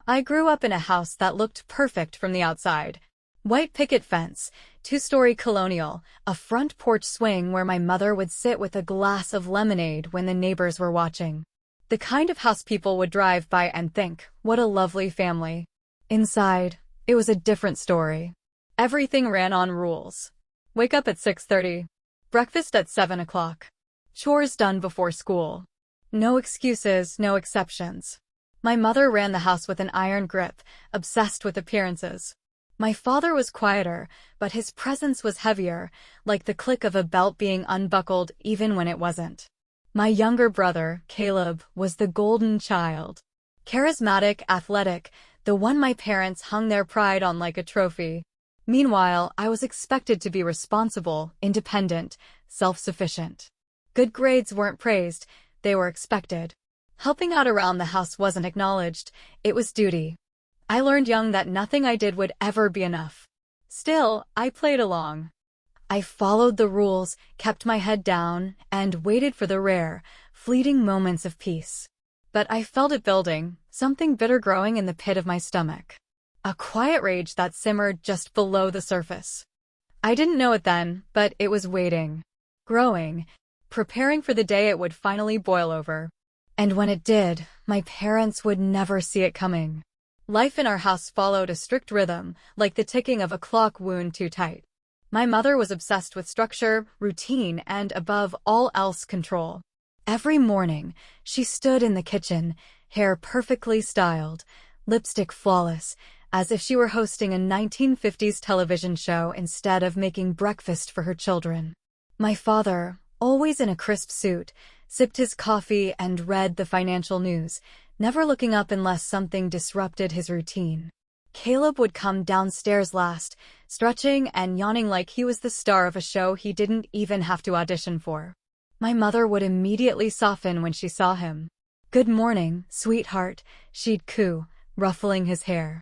I grew up in a house that looked perfect from the outside. White picket fence, two-story colonial, a front porch swing where my mother would sit with a glass of lemonade when the neighbors were watching. The kind of house people would drive by and think, what a lovely family. Inside, it was a different story. Everything ran on rules. Wake up at 6:30. Breakfast at 7 o'clock. Chores done before school. No excuses, no exceptions. My mother ran the house with an iron grip, obsessed with appearances. My father was quieter, but his presence was heavier, like the click of a belt being unbuckled even when it wasn't. My younger brother, Caleb, was the golden child. Charismatic, athletic, the one my parents hung their pride on like a trophy. Meanwhile, I was expected to be responsible, independent, self-sufficient. Good grades weren't praised, they were expected. Helping out around the house wasn't acknowledged, it was duty. I learned young that nothing I did would ever be enough. Still, I played along. I followed the rules, kept my head down, and waited for the rare, fleeting moments of peace. But I felt it building, something bitter growing in the pit of my stomach. A quiet rage that simmered just below the surface. I didn't know it then, but it was waiting, growing, preparing for the day it would finally boil over. And when it did, my parents would never see it coming. Life in our house followed a strict rhythm, like the ticking of a clock wound too tight. My mother was obsessed with structure, routine, and above all else control. Every morning, she stood in the kitchen, hair perfectly styled, lipstick flawless, as if she were hosting a 1950s television show instead of making breakfast for her children. My father, always in a crisp suit, sipped his coffee and read the financial news, never looking up unless something disrupted his routine. Caleb would come downstairs last, stretching and yawning like he was the star of a show he didn't even have to audition for. My mother would immediately soften when she saw him. "Good morning, sweetheart," she'd coo, ruffling his hair.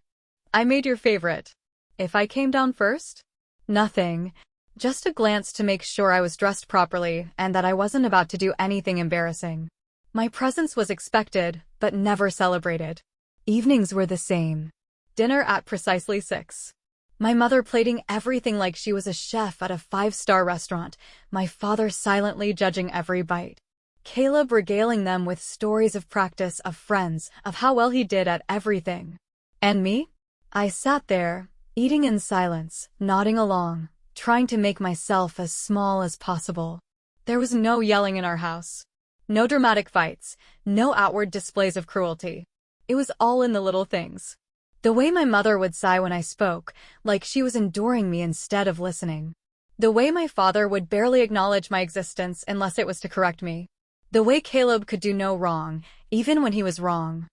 "I made your favorite. If I came down first?" Nothing. Just a glance to make sure I was dressed properly and that I wasn't about to do anything embarrassing. My presence was expected, but never celebrated. Evenings were the same. Dinner at precisely 6. My mother plating everything like she was a chef at a 5-star restaurant, my father silently judging every bite. Caleb regaling them with stories of practice, of friends, of how well he did at everything. And me? I sat there, eating in silence, nodding along, trying to make myself as small as possible. There was no yelling in our house. No dramatic fights, no outward displays of cruelty. It was all in the little things. The way my mother would sigh when I spoke, like she was enduring me instead of listening. The way my father would barely acknowledge my existence unless it was to correct me. The way Caleb could do no wrong, even when he was wrong.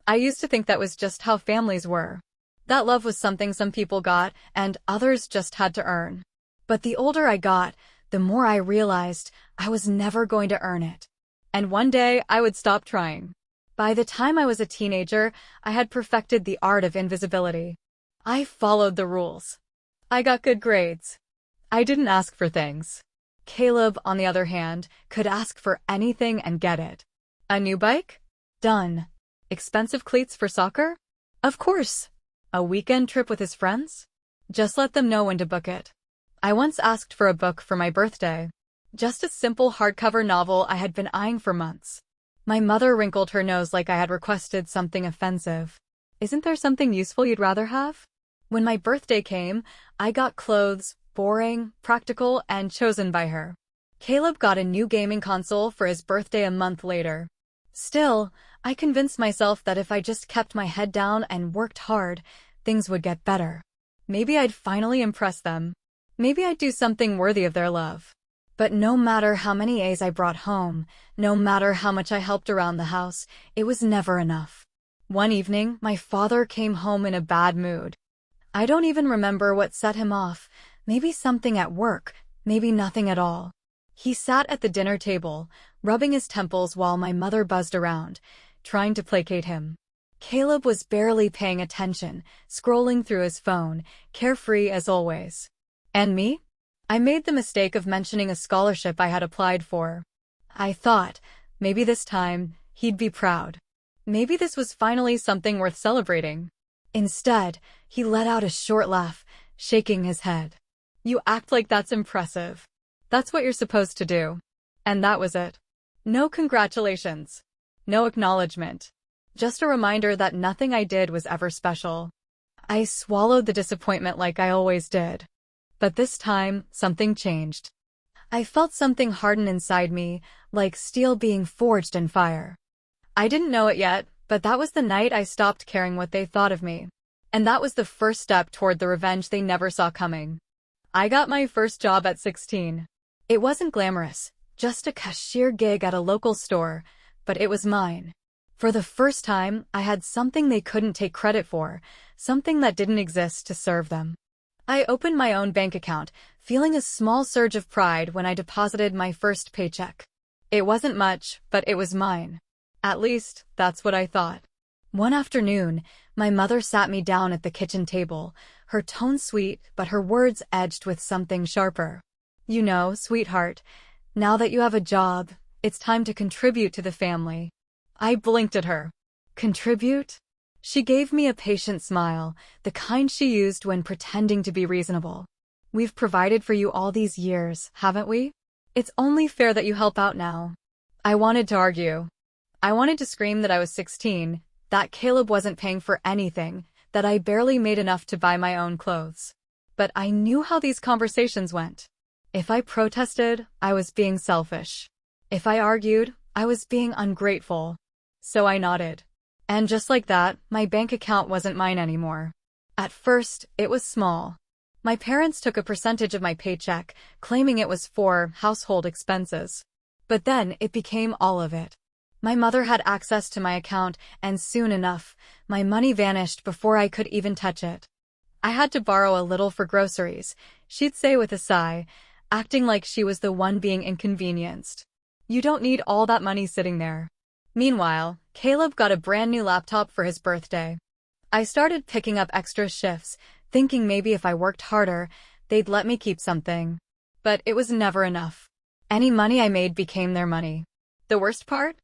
I used to think that was just how families were. That love was something some people got, and others just had to earn. But the older I got, the more I realized I was never going to earn it. And one day, I would stop trying. By the time I was a teenager, I had perfected the art of invisibility. I followed the rules. I got good grades. I didn't ask for things. Caleb, on the other hand, could ask for anything and get it. A new bike? Done. Expensive cleats for soccer? Of course. A weekend trip with his friends? Just let them know when to book it. I once asked for a book for my birthday. Just a simple hardcover novel I had been eyeing for months. My mother wrinkled her nose like I had requested something offensive. Isn't there something useful you'd rather have? When my birthday came, I got clothes, boring, practical, and chosen by her. Caleb got a new gaming console for his birthday a month later. Still, I convinced myself that if I just kept my head down and worked hard, things would get better. Maybe I'd finally impress them. Maybe I'd do something worthy of their love. But no matter how many A's I brought home, no matter how much I helped around the house, it was never enough. One evening, my father came home in a bad mood. I don't even remember what set him off. Maybe something at work, maybe nothing at all. He sat at the dinner table, rubbing his temples while my mother buzzed around, trying to placate him. Caleb was barely paying attention, scrolling through his phone, carefree as always. And me? I made the mistake of mentioning a scholarship I had applied for. I thought, maybe this time, he'd be proud. Maybe this was finally something worth celebrating. Instead, he let out a short laugh, shaking his head. You act like that's impressive. That's what you're supposed to do. And that was it. No congratulations. No acknowledgement. Just a reminder that nothing I did was ever special. I swallowed the disappointment like I always did. But this time, something changed. I felt something harden inside me, like steel being forged in fire. I didn't know it yet, but that was the night I stopped caring what they thought of me. And that was the first step toward the revenge they never saw coming. I got my first job at 16. It wasn't glamorous, just a cashier gig at a local store, but it was mine. For the first time, I had something they couldn't take credit for, something that didn't exist to serve them. I opened my own bank account, feeling a small surge of pride when I deposited my first paycheck. It wasn't much, but it was mine. At least, that's what I thought. One afternoon, my mother sat me down at the kitchen table, her tone sweet, but her words edged with something sharper. You know, sweetheart, now that you have a job, it's time to contribute to the family. I blinked at her. Contribute? She gave me a patient smile, the kind she used when pretending to be reasonable. We've provided for you all these years, haven't we? It's only fair that you help out now. I wanted to argue. I wanted to scream that I was 16, that Caleb wasn't paying for anything, that I barely made enough to buy my own clothes. But I knew how these conversations went. If I protested, I was being selfish. If I argued, I was being ungrateful. So I nodded. And just like that, my bank account wasn't mine anymore. At first, it was small. My parents took a percentage of my paycheck, claiming it was for household expenses. But then it became all of it. My mother had access to my account, and soon enough, my money vanished before I could even touch it. I had to borrow a little for groceries, she'd say with a sigh, acting like she was the one being inconvenienced. You don't need all that money sitting there. Meanwhile, Caleb got a brand new laptop for his birthday. I started picking up extra shifts, thinking maybe if I worked harder, they'd let me keep something. But it was never enough. Any money I made became their money. The worst part?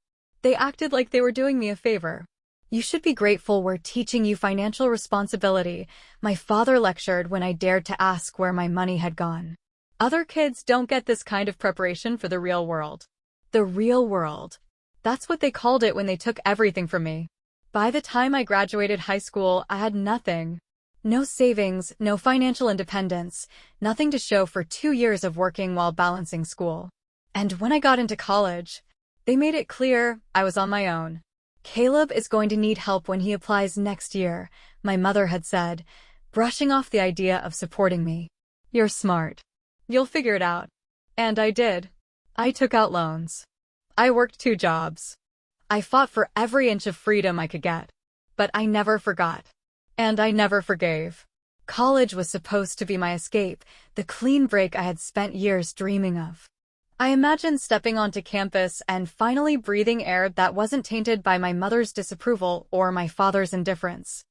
They acted like they were doing me a favor. You should be grateful we're teaching you financial responsibility, my father lectured when I dared to ask where my money had gone. Other kids don't get this kind of preparation for the real world. The real world. That's what they called it when they took everything from me. By the time I graduated high school, I had nothing. No savings, no financial independence, nothing to show for 2 years of working while balancing school. And when I got into college, they made it clear I was on my own. Caleb is going to need help when he applies next year, my mother had said, brushing off the idea of supporting me. You're smart. You'll figure it out. And I did. I took out loans. I worked 2 jobs. I fought for every inch of freedom I could get. But I never forgot. And I never forgave. College was supposed to be my escape, the clean break I had spent years dreaming of. I imagined stepping onto campus and finally breathing air that wasn't tainted by my mother's disapproval or my father's indifference.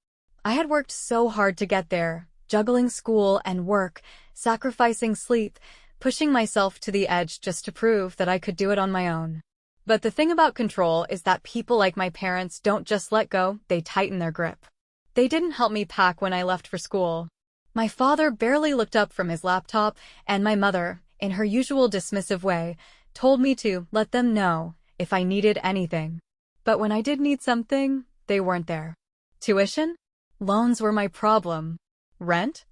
I had worked so hard to get there, juggling school and work, sacrificing sleep, pushing myself to the edge just to prove that I could do it on my own. But the thing about control is that people like my parents don't just let go, they tighten their grip. They didn't help me pack when I left for school. My father barely looked up from his laptop, and my mother, in her usual dismissive way, told me to let them know if I needed anything. But when I did need something, they weren't there. Tuition? Loans were my problem. Rent?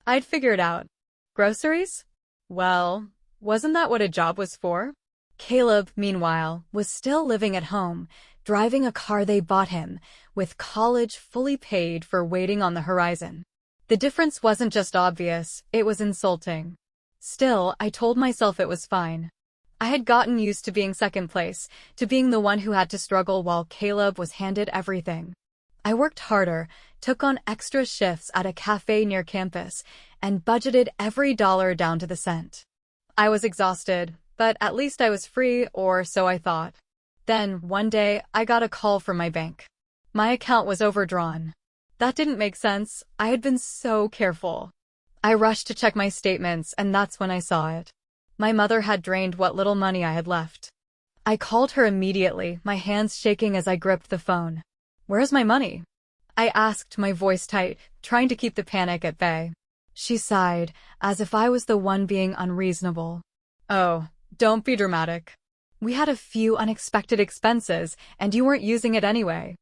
I'd figure it out. Groceries? Well, wasn't that what a job was for? Caleb, meanwhile, was still living at home, driving a car they bought him, with college fully paid for waiting on the horizon. The difference wasn't just obvious, it was insulting. Still, I told myself it was fine. I had gotten used to being second place, to being the one who had to struggle while Caleb was handed everything. I worked harder, took on extra shifts at a cafe near campus, and budgeted every dollar down to the cent. I was exhausted, but at least I was free, or so I thought. Then, one day, I got a call from my bank. My account was overdrawn. That didn't make sense. I had been so careful. I rushed to check my statements, and that's when I saw it. My mother had drained what little money I had left. I called her immediately, my hands shaking as I gripped the phone. Where's my money? I asked, my voice tight, trying to keep the panic at bay. She sighed, as if I was the one being unreasonable. Oh, don't be dramatic. We had a few unexpected expenses, and you weren't using it anyway.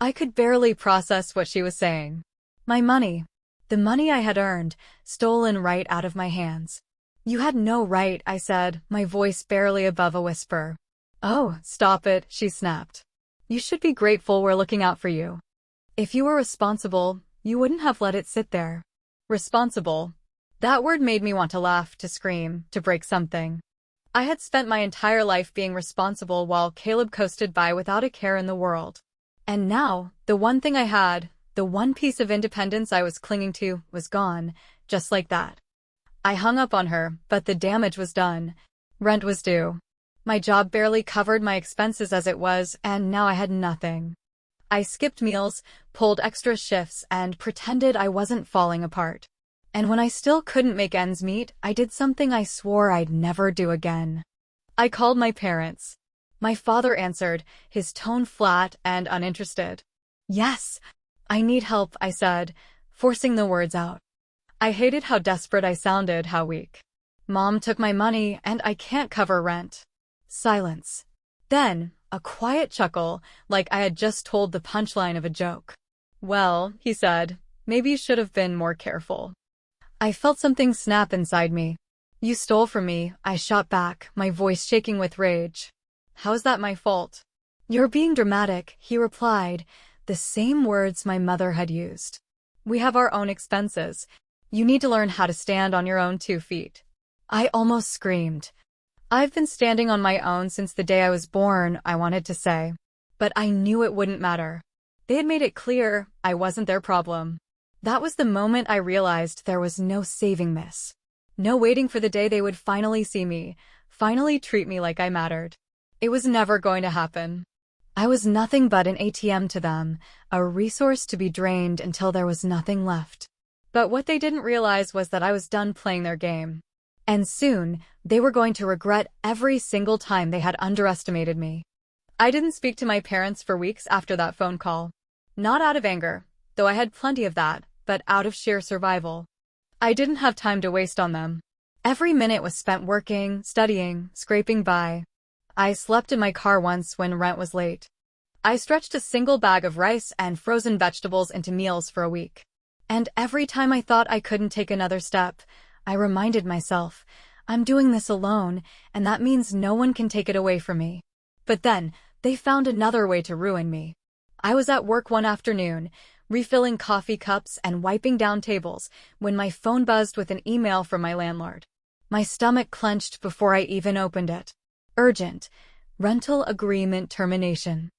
I could barely process what she was saying. My money. The money I had earned, stolen right out of my hands. You had no right, I said, my voice barely above a whisper. Oh, stop it, she snapped. You should be grateful we're looking out for you. If you were responsible, you wouldn't have let it sit there. Responsible. That word made me want to laugh, to scream, to break something. I had spent my entire life being responsible while Caleb coasted by without a care in the world. And now, the one thing I had, the one piece of independence I was clinging to, was gone, just like that. I hung up on her, but the damage was done. Rent was due. My job barely covered my expenses as it was, and now I had nothing. I skipped meals, pulled extra shifts, and pretended I wasn't falling apart. And when I still couldn't make ends meet, I did something I swore I'd never do again. I called my parents. My father answered, his tone flat and uninterested. Yes, I need help, I said, forcing the words out. I hated how desperate I sounded, how weak. Mom took my money, and I can't cover rent. Silence. Then, a quiet chuckle, like I had just told the punchline of a joke. Well, he said, maybe you should have been more careful. I felt something snap inside me. You stole from me, I shot back, my voice shaking with rage. How's that my fault? You're being dramatic, he replied, the same words my mother had used. We have our own expenses. You need to learn how to stand on your own 2 feet. I almost screamed. I've been standing on my own since the day I was born, I wanted to say. But I knew it wouldn't matter. They had made it clear I wasn't their problem. That was the moment I realized there was no saving this. No waiting for the day they would finally see me, finally treat me like I mattered. It was never going to happen. I was nothing but an ATM to them, a resource to be drained until there was nothing left. But what they didn't realize was that I was done playing their game. And soon, they were going to regret every single time they had underestimated me. I didn't speak to my parents for weeks after that phone call. Not out of anger, though I had plenty of that, but out of sheer survival. I didn't have time to waste on them. Every minute was spent working, studying, scraping by. I slept in my car once when rent was late. I stretched a single bag of rice and frozen vegetables into meals for a week. And every time I thought I couldn't take another step, I reminded myself, I'm doing this alone, and that means no one can take it away from me. But then, they found another way to ruin me. I was at work one afternoon, refilling coffee cups and wiping down tables, when my phone buzzed with an email from my landlord. My stomach clenched before I even opened it. Urgent. Rental agreement termination.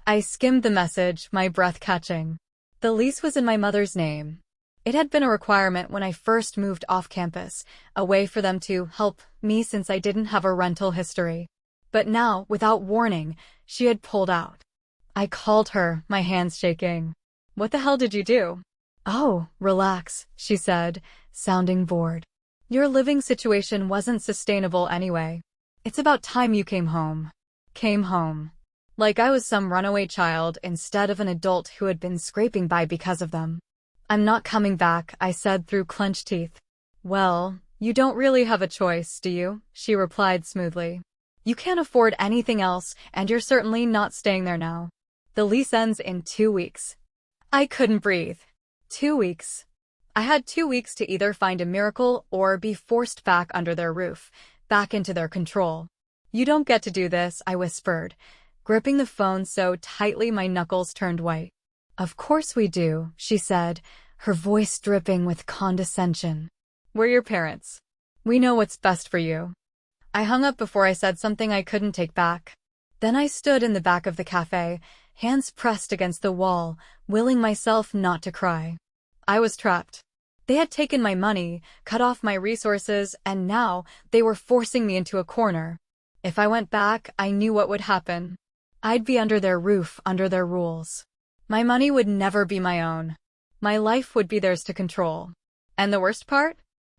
I skimmed the message, my breath catching. The lease was in my mother's name. It had been a requirement when I first moved off campus, a way for them to help me since I didn't have a rental history. But now, without warning, she had pulled out. I called her, my hands shaking. What the hell did you do? Oh, relax, she said, sounding bored. Your living situation wasn't sustainable anyway. It's about time you came home. Came home. Like I was some runaway child instead of an adult who had been scraping by because of them. I'm not coming back, I said through clenched teeth. Well, you don't really have a choice, do you? She replied smoothly. You can't afford anything else, and you're certainly not staying there now. The lease ends in 2 weeks. I couldn't breathe. 2 weeks. I had 2 weeks to either find a miracle or be forced back under their roof, back into their control. You don't get to do this, I whispered, gripping the phone so tightly my knuckles turned white. Of course we do, she said, her voice dripping with condescension. We're your parents. We know what's best for you. I hung up before I said something I couldn't take back. Then I stood in the back of the cafe, hands pressed against the wall, willing myself not to cry. I was trapped. They had taken my money, cut off my resources, and now they were forcing me into a corner. If I went back, I knew what would happen. I'd be under their roof, under their rules. My money would never be my own. My life would be theirs to control. And the worst part?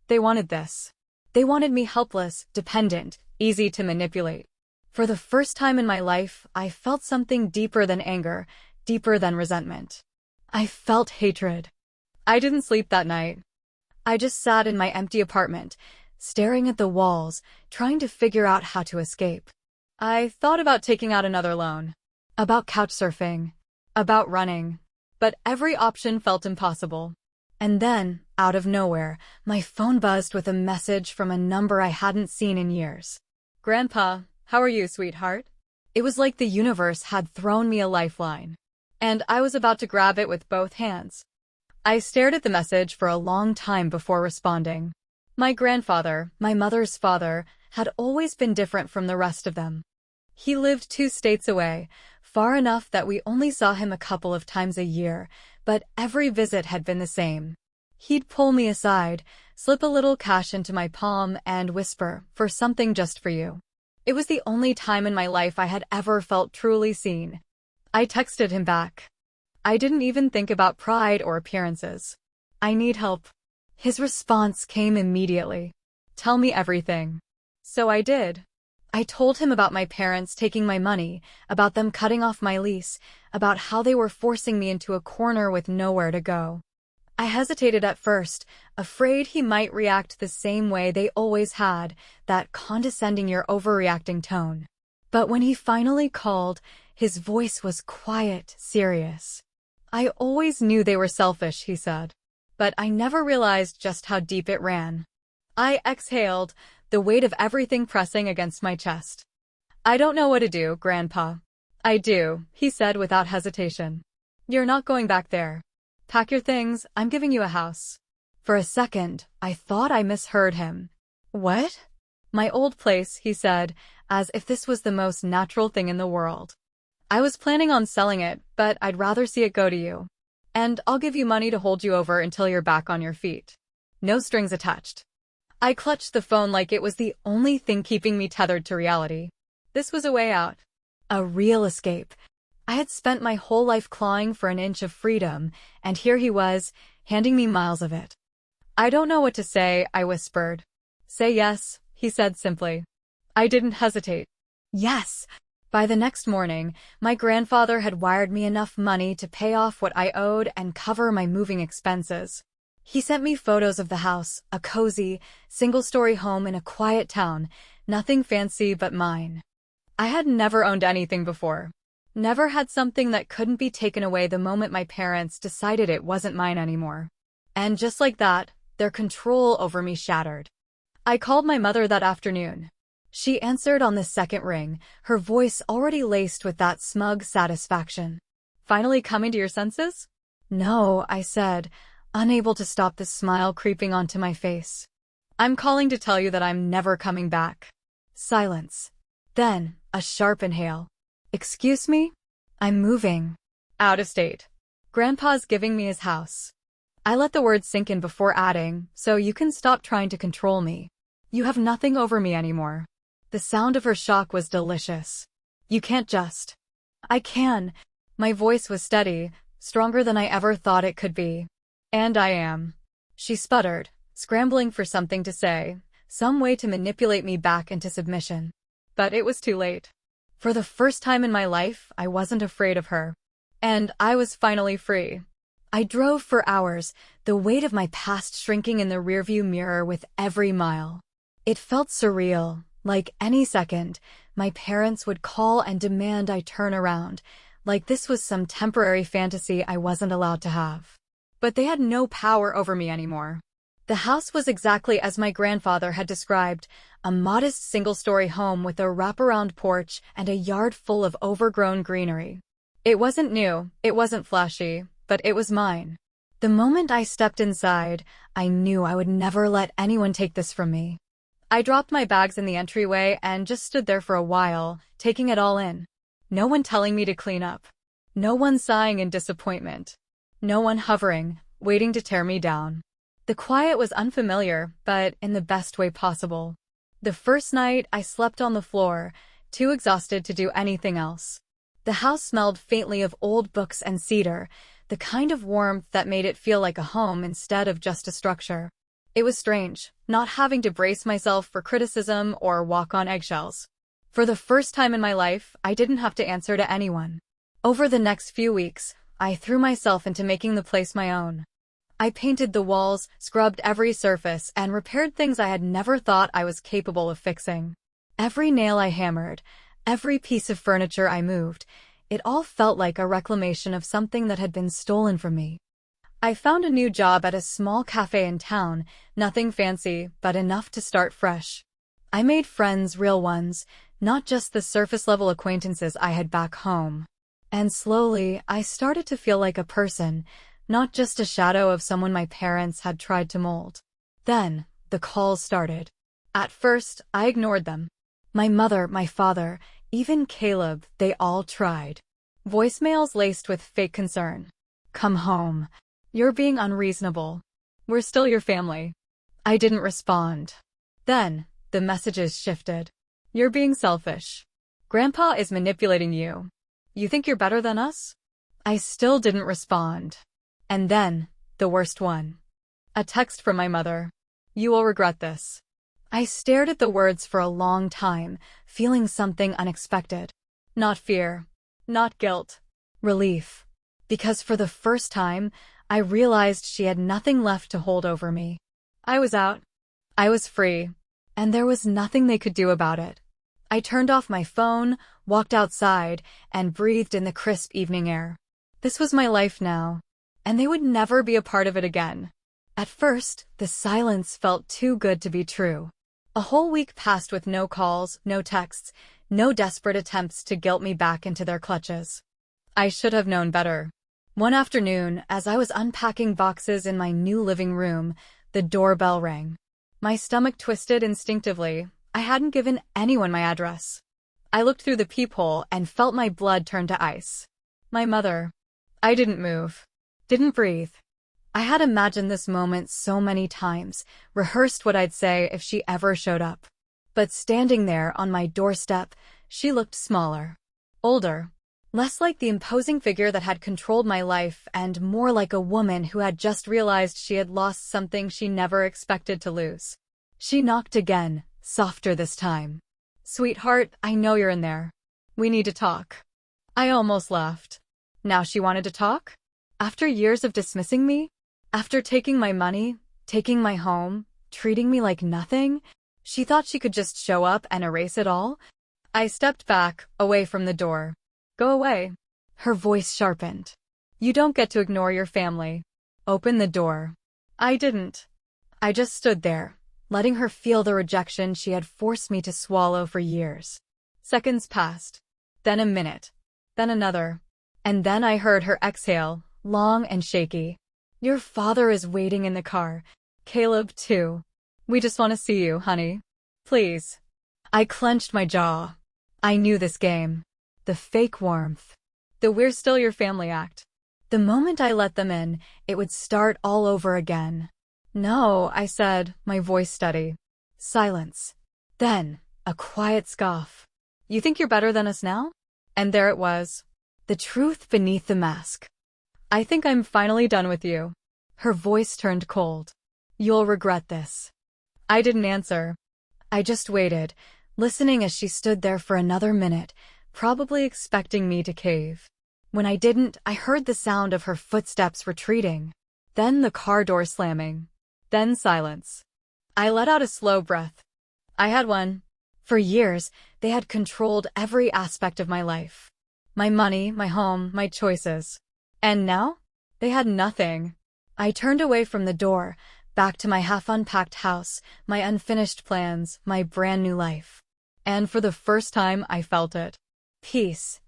They wanted this. They wanted me helpless, dependent, easy to manipulate. For the first time in my life, I felt something deeper than anger, deeper than resentment. I felt hatred. I didn't sleep that night. I just sat in my empty apartment, staring at the walls, trying to figure out how to escape. I thought about taking out another loan, about couch surfing, about running, but every option felt impossible. And then, out of nowhere, my phone buzzed with a message from a number I hadn't seen in years. "Grandpa, how are you, sweetheart?" It was like the universe had thrown me a lifeline, and I was about to grab it with both hands. I stared at the message for a long time before responding. My grandfather, my mother's father, had always been different from the rest of them. He lived 2 states away, far enough that we only saw him a couple of times a year, but every visit had been the same. He'd pull me aside, slip a little cash into my palm, and whisper, "For something just for you." It was the only time in my life I had ever felt truly seen. I texted him back. I didn't even think about pride or appearances. "I need help." His response came immediately. "Tell me everything." So I did. I told him about my parents taking my money, about them cutting off my lease, about how they were forcing me into a corner with nowhere to go. I hesitated at first, afraid he might react the same way they always had, that condescending "you're overreacting" tone. But when he finally called, his voice was quiet, serious. "I always knew they were selfish," he said, "but I never realized just how deep it ran." I exhaled, the weight of everything pressing against my chest. "I don't know what to do, Grandpa." "I do," he said without hesitation. "You're not going back there. Pack your things, I'm giving you a house." For a second, I thought I misheard him. "What?" "My old place," he said, as if this was the most natural thing in the world. "I was planning on selling it, but I'd rather see it go to you. And I'll give you money to hold you over until you're back on your feet. No strings attached." I clutched the phone like it was the only thing keeping me tethered to reality. This was a way out. A real escape. I had spent my whole life clawing for an inch of freedom, and here he was, handing me miles of it. "I don't know what to say," I whispered. "Say yes," he said simply. I didn't hesitate. Yes. By the next morning, my grandfather had wired me enough money to pay off what I owed and cover my moving expenses. He sent me photos of the house, a cozy, single-story home in a quiet town, nothing fancy but mine. I had never owned anything before. Never had something that couldn't be taken away the moment my parents decided it wasn't mine anymore. And just like that, their control over me shattered. I called my mother that afternoon. She answered on the second ring, her voice already laced with that smug satisfaction. "Finally coming to your senses?" "No," I said, unable to stop the smile creeping onto my face. "I'm calling to tell you that I'm never coming back." Silence. Then, a sharp inhale. "Excuse me? I'm moving. Out of state. Grandpa's giving me his house." I let the words sink in before adding, "So you can stop trying to control me. You have nothing over me anymore." The sound of her shock was delicious. "You can't just." "I can." My voice was steady, stronger than I ever thought it could be. "And I am." She sputtered, scrambling for something to say, some way to manipulate me back into submission. But it was too late. For the first time in my life, I wasn't afraid of her. And I was finally free. I drove for hours, the weight of my past shrinking in the rearview mirror with every mile. It felt surreal, like any second, my parents would call and demand I turn around, like this was some temporary fantasy I wasn't allowed to have. But they had no power over me anymore. The house was exactly as my grandfather had described, a modest single-story home with a wraparound porch and a yard full of overgrown greenery. It wasn't new, it wasn't flashy, but it was mine. The moment I stepped inside, I knew I would never let anyone take this from me. I dropped my bags in the entryway and just stood there for a while, taking it all in. No one telling me to clean up. No one sighing in disappointment. No one hovering, waiting to tear me down. The quiet was unfamiliar, but in the best way possible. The first night, I slept on the floor, too exhausted to do anything else. The house smelled faintly of old books and cedar, the kind of warmth that made it feel like a home instead of just a structure. It was strange, not having to brace myself for criticism or walk on eggshells. For the first time in my life, I didn't have to answer to anyone. Over the next few weeks, I threw myself into making the place my own. I painted the walls, scrubbed every surface, and repaired things I had never thought I was capable of fixing. Every nail I hammered, every piece of furniture I moved, it all felt like a reclamation of something that had been stolen from me. I found a new job at a small cafe in town, nothing fancy, but enough to start fresh. I made friends, real ones, not just the surface-level acquaintances I had back home. And slowly, I started to feel like a person, not just a shadow of someone my parents had tried to mold. Then, the calls started. At first, I ignored them. My mother, my father, even Caleb, they all tried. Voicemails laced with fake concern. Come home. You're being unreasonable. We're still your family. I didn't respond. Then, the messages shifted. You're being selfish. Grandpa is manipulating you. You think you're better than us? I still didn't respond. And then, the worst one. A text from my mother. You will regret this. I stared at the words for a long time, feeling something unexpected. Not fear. Not guilt. Relief. Because for the first time, I realized she had nothing left to hold over me. I was out. I was free. And there was nothing they could do about it. I turned off my phone, walked outside, and breathed in the crisp evening air. This was my life now, and they would never be a part of it again. At first, the silence felt too good to be true. A whole week passed with no calls, no texts, no desperate attempts to guilt me back into their clutches. I should have known better. One afternoon, as I was unpacking boxes in my new living room, the doorbell rang. My stomach twisted instinctively. I hadn't given anyone my address. I looked through the peephole and felt my blood turn to ice. My mother. I didn't move. Didn't breathe. I had imagined this moment so many times, rehearsed what I'd say if she ever showed up. But standing there on my doorstep, she looked smaller. Older. Less like the imposing figure that had controlled my life and more like a woman who had just realized she had lost something she never expected to lose. She knocked again, softer this time. Sweetheart, I know you're in there. We need to talk. I almost laughed. Now she wanted to talk? After years of dismissing me? After taking my money, taking my home, treating me like nothing? She thought she could just show up and erase it all? I stepped back, away from the door. Go away. Her voice sharpened. You don't get to ignore your family. Open the door. I didn't. I just stood there, letting her feel the rejection she had forced me to swallow for years. Seconds passed. Then a minute. Then another. And then I heard her exhale, long and shaky. Your father is waiting in the car. Caleb, too. We just want to see you, honey. Please. I clenched my jaw. I knew this game. The fake warmth. The we're still your family act. The moment I let them in, it would start all over again. No, I said, my voice steady. Silence. Then, a quiet scoff. You think you're better than us now? And there it was. The truth beneath the mask. I think I'm finally done with you. Her voice turned cold. You'll regret this. I didn't answer. I just waited, listening as she stood there for another minute, probably expecting me to cave. When I didn't, I heard the sound of her footsteps retreating. Then the car door slamming. Then silence. I let out a slow breath. I had one. For years, they had controlled every aspect of my life. My money, my home, my choices. And now? They had nothing. I turned away from the door, back to my half-unpacked house, my unfinished plans, my brand new life. And for the first time, I felt it. Peace.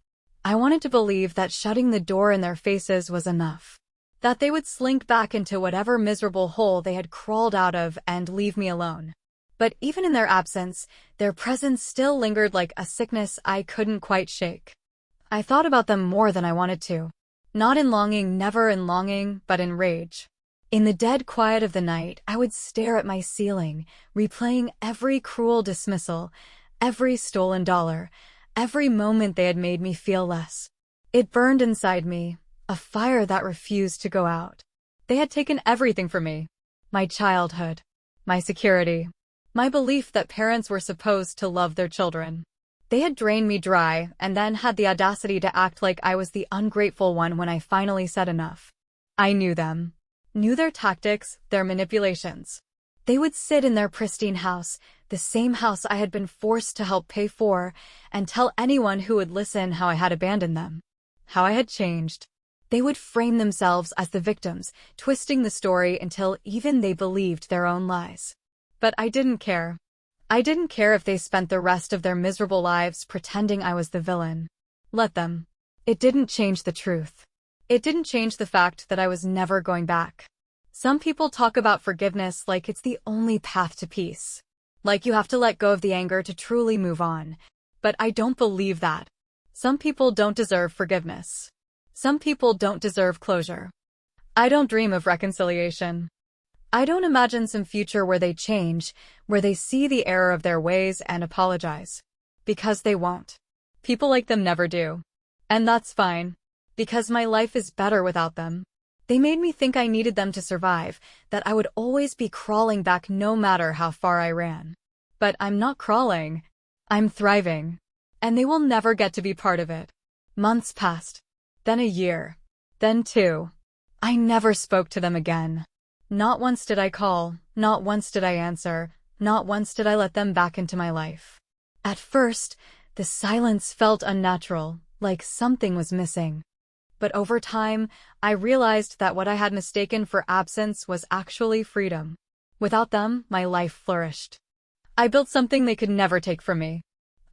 I wanted to believe that shutting the door in their faces was enough. That they would slink back into whatever miserable hole they had crawled out of and leave me alone. But even in their absence, their presence still lingered like a sickness I couldn't quite shake. I thought about them more than I wanted to. Not in longing, never in longing, but in rage. In the dead quiet of the night, I would stare at my ceiling, replaying every cruel dismissal, every stolen dollar, every moment they had made me feel less. It burned inside me, a fire that refused to go out. They had taken everything from me. My childhood, my security, my belief that parents were supposed to love their children. They had drained me dry and then had the audacity to act like I was the ungrateful one when I finally said enough. I knew them. Knew their tactics, their manipulations. They would sit in their pristine house, the same house I had been forced to help pay for, and tell anyone who would listen how I had abandoned them. How I had changed. They would frame themselves as the victims, twisting the story until even they believed their own lies. But I didn't care. I didn't care if they spent the rest of their miserable lives pretending I was the villain. Let them. It didn't change the truth. It didn't change the fact that I was never going back. Some people talk about forgiveness like it's the only path to peace. Like you have to let go of the anger to truly move on. But I don't believe that. Some people don't deserve forgiveness. Some people don't deserve closure. I don't dream of reconciliation. I don't imagine some future where they change, where they see the error of their ways and apologize. Because they won't. People like them never do. And that's fine. Because my life is better without them. They made me think I needed them to survive, that I would always be crawling back no matter how far I ran. But I'm not crawling. I'm thriving. And they will never get to be part of it. Months passed. Then a year. Then 2. I never spoke to them again. Not once did I call, not once did I answer, not once did I let them back into my life. At first, the silence felt unnatural, like something was missing. But over time, I realized that what I had mistaken for absence was actually freedom. Without them, my life flourished. I built something they could never take from me.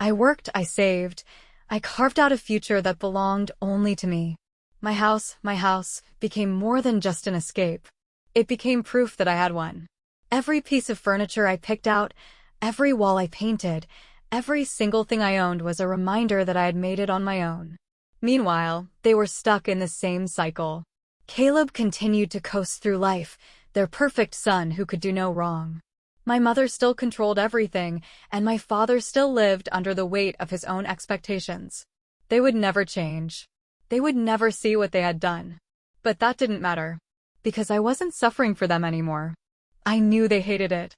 I worked, I saved, I carved out a future that belonged only to me. My house, became more than just an escape. It became proof that I had one. Every piece of furniture I picked out, every wall I painted, every single thing I owned was a reminder that I had made it on my own. Meanwhile, they were stuck in the same cycle. Caleb continued to coast through life, their perfect son who could do no wrong. My mother still controlled everything, and my father still lived under the weight of his own expectations. They would never change. They would never see what they had done. But that didn't matter. Because I wasn't suffering for them anymore. I knew they hated it.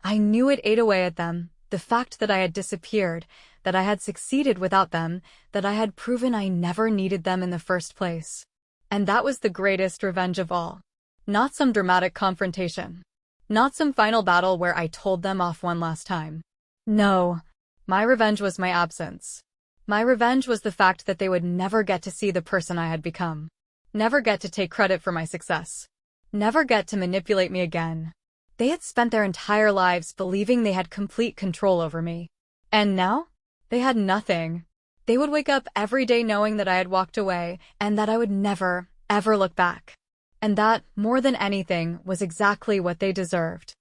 I knew it ate away at them, the fact that I had disappeared, that I had succeeded without them, that I had proven I never needed them in the first place. And that was the greatest revenge of all. Not some dramatic confrontation. Not some final battle where I told them off one last time. No. My revenge was my absence. My revenge was the fact that they would never get to see the person I had become. Never get to take credit for my success. Never get to manipulate me again. They had spent their entire lives believing they had complete control over me. And now? They had nothing. They would wake up every day knowing that I had walked away and that I would never, ever look back. And that, more than anything, was exactly what they deserved.